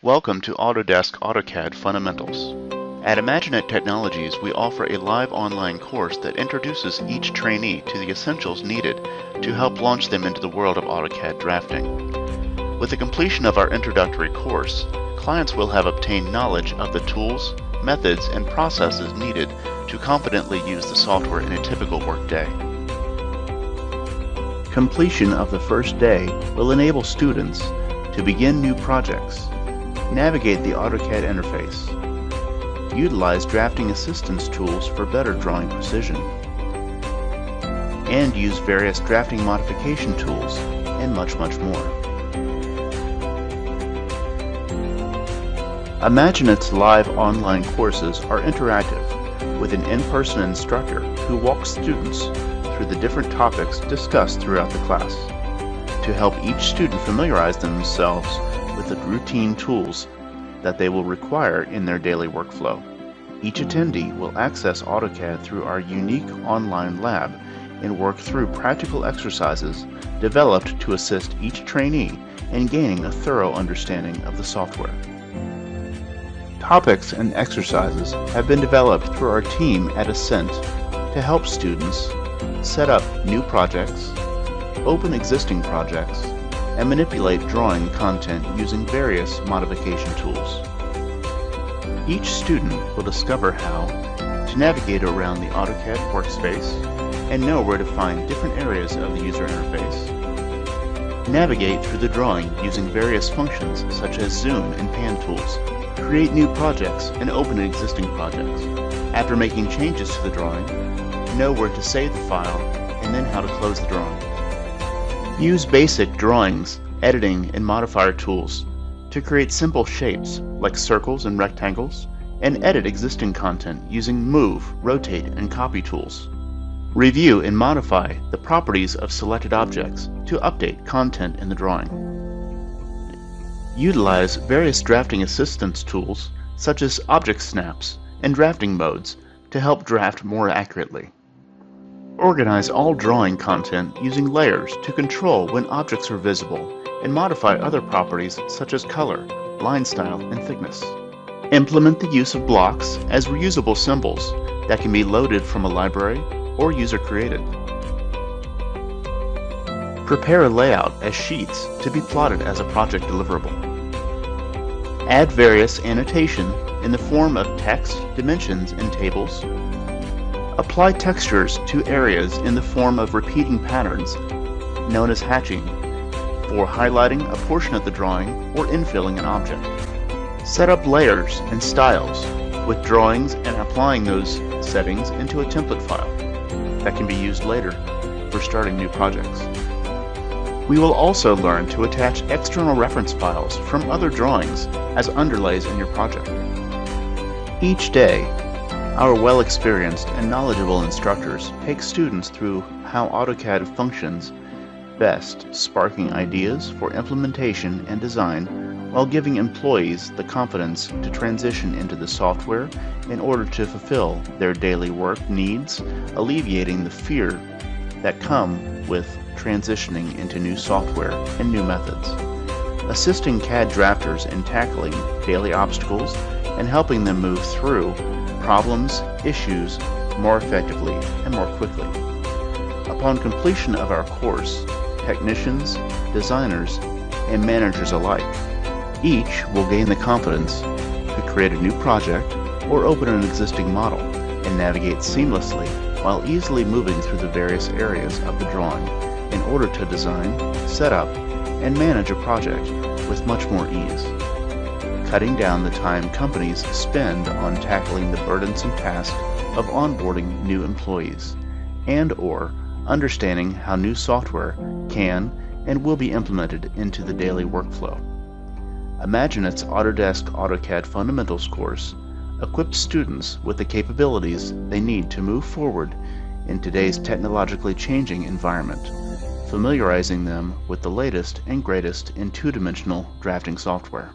Welcome to Autodesk Autocad Fundamentals. At Imaginet Technologies, we offer a live online course that introduces each trainee to the essentials needed to help launch them into the world of AutoCAD drafting. With the completion of our introductory course, clients will have obtained knowledge of the tools, methods, and processes needed to confidently use the software in a typical workday. Completion of the first day will enable students to begin new projects, navigate the AutoCAD interface, utilize drafting assistance tools for better drawing precision, and use various drafting modification tools, and much more. Imaginet's live online courses are interactive, with an in-person instructor who walks students through the different topics discussed throughout the class, to help each student familiarize themselves with the routine tools that they will require in their daily workflow. Each attendee will access AutoCAD through our unique online lab and work through practical exercises developed to assist each trainee in gaining a thorough understanding of the software. Topics and exercises have been developed through our team at Ascent to help students set up new projects, open existing projects, and manipulate drawing content using various modification tools. Each student will discover how to navigate around the AutoCAD workspace and know where to find different areas of the user interface, navigate through the drawing using various functions such as zoom and pan tools, create new projects and open existing projects. After making changes to the drawing, know where to save the file and then how to close the drawing. Use basic drawings, editing, and modifier tools to create simple shapes like circles and rectangles, and edit existing content using move, rotate, and copy tools. Review and modify the properties of selected objects to update content in the drawing. Utilize various drafting assistance tools such as object snaps and drafting modes to help draft more accurately. Organize all drawing content using layers to control when objects are visible and modify other properties such as color, line style, and thickness. Implement the use of blocks as reusable symbols that can be loaded from a library or user-created. Prepare a layout as sheets to be plotted as a project deliverable. Add various annotation in the form of text, dimensions, and tables. Apply textures to areas in the form of repeating patterns, known as hatching, for highlighting a portion of the drawing or infilling an object. Set up layers and styles with drawings and applying those settings into a template file that can be used later for starting new projects. We will also learn to attach external reference files from other drawings as underlays in your project. Each day, our well-experienced and knowledgeable instructors take students through how AutoCAD functions best, sparking ideas for implementation and design while giving employees the confidence to transition into the software in order to fulfill their daily work needs, alleviating the fear that come with transitioning into new software and new methods, assisting CAD drafters in tackling daily obstacles and helping them move through problems, issues more effectively and more quickly. Upon completion of our course, technicians, designers, and managers alike, each will gain the confidence to create a new project or open an existing model and navigate seamlessly while easily moving through the various areas of the drawing in order to design, set up, and manage a project with much more ease, cutting down the time companies spend on tackling the burdensome task of onboarding new employees and/or understanding how new software can and will be implemented into the daily workflow. Imaginet's Autodesk AutoCAD Fundamentals course equips students with the capabilities they need to move forward in today's technologically changing environment, familiarizing them with the latest and greatest in two-dimensional drafting software.